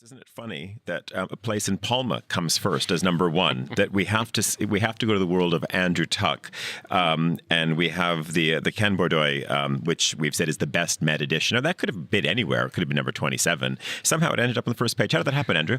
Isn't it funny that a place in Palma comes first as number one? That we have to go to the world of Andrew Tuck, and we have the Can Bordoy, which we've said is the best med edition. Now, that could have been anywhere. It could have been number 27. Somehow it ended up on the first page. How did that happen, Andrew?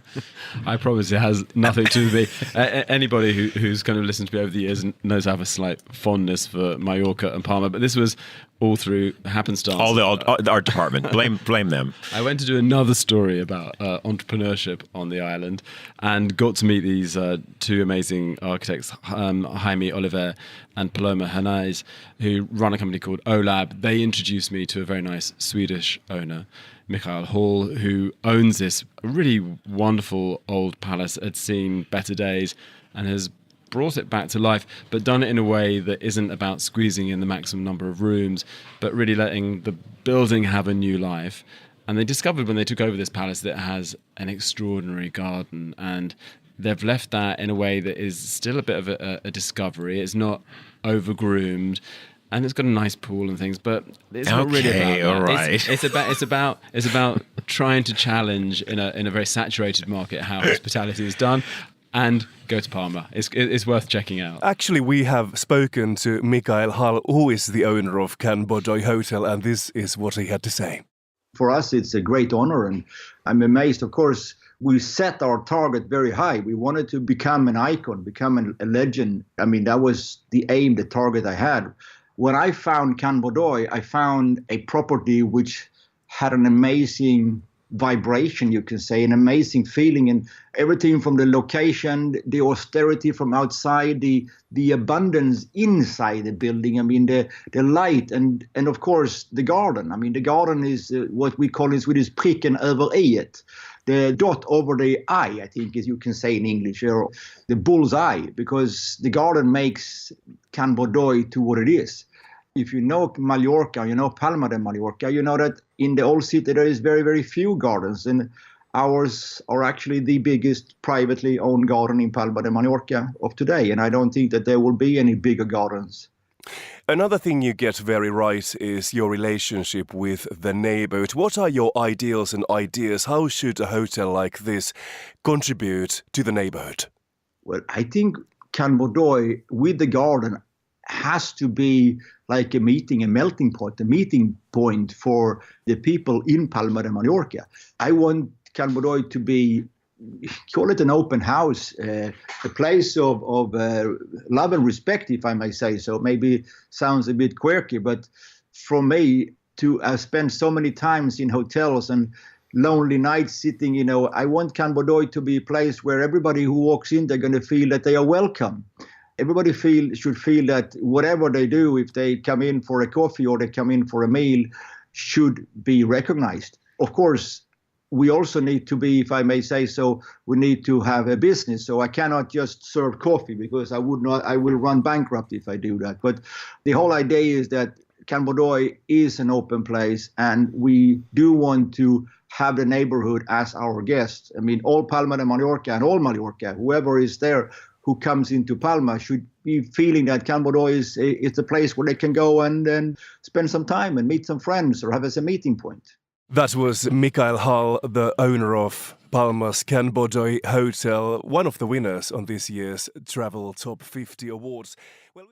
I promise it has nothing to do with me. Anybody who's kind of listened to me over the years knows I have a slight fondness for Mallorca and Palma, but this was all through happenstance. All the art department. Blame them. I went to do another story about entrepreneurship on the island and got to meet these two amazing architects, Jaime Oliver and Paloma Hernais, who run a company called OLAB. They introduced me to a very nice Swedish owner, Mikael Hall, who owns this really wonderful old palace, had seen better days and has brought it back to life, but done it in a way that isn't about squeezing in the maximum number of rooms, but really letting the building have a new life. And they discovered when they took over this palace that it has an extraordinary garden, and they've left that in a way that is still a bit of a discovery. It's not over-groomed, and it's got a nice pool and things, but it's not really about that. All right. It's about trying to challenge in a very saturated market how hospitality is done. And go to Palma. It's worth checking out. Actually, we have spoken to Mikael Hall, who is the owner of Can Bordoy Hotel, and this is what he had to say. For us, it's a great honor, and I'm amazed. Of course, we set our target very high. We wanted to become an icon, become a legend. I mean, that was the aim, the target I had. When I found Can Bordoy, I found a property which had an amazing vibration, you can say, an amazing feeling, and everything from the location, the austerity from outside, the abundance inside the building. I mean, the light and of course the garden. I mean, the garden is what we call in Swedish pricken över iet, the dot over the I think, as you can say in English, or the bull's eye, because the garden makes Can Bordoy to what it is. If you know Mallorca, you know Palma de Mallorca, you know that in the old city there is very, very few gardens, and ours are actually the biggest privately owned garden in Palma de Mallorca of today, and I don't think that there will be any bigger gardens. Another thing you get very right is your relationship with the neighborhood. What are your ideals and ideas? How should a hotel like this contribute to the neighborhood? Well, I think Can Bordoy with the garden has to be like a melting pot, a meeting point for the people in Palma de Mallorca. I want Can Bordoy to be, call it an open house, a place of love and respect, if I may say so. Maybe sounds a bit quirky, but for me to spend so many times in hotels and lonely nights sitting, I want Can Bordoy to be a place where everybody who walks in, they're going to feel that they are welcome. Everybody should feel that whatever they do, if they come in for a coffee or they come in for a meal, should be recognized. Of course, we also need to be, if I may say so, we need to have a business. So I cannot just serve coffee because I will run bankrupt if I do that. But the whole idea is that Can Bordoy is an open place, and we do want to have the neighborhood as our guests. I mean, all Palma de Mallorca and all Mallorca, whoever is there who comes into Palma should be feeling that Can Bordoy is a place where they can go and spend some time and meet some friends or have as a meeting point. That was Mikael Hall, the owner of Palma's Can Bordoy Hotel, one of the winners on this year's Travel Top 50 Awards. Well,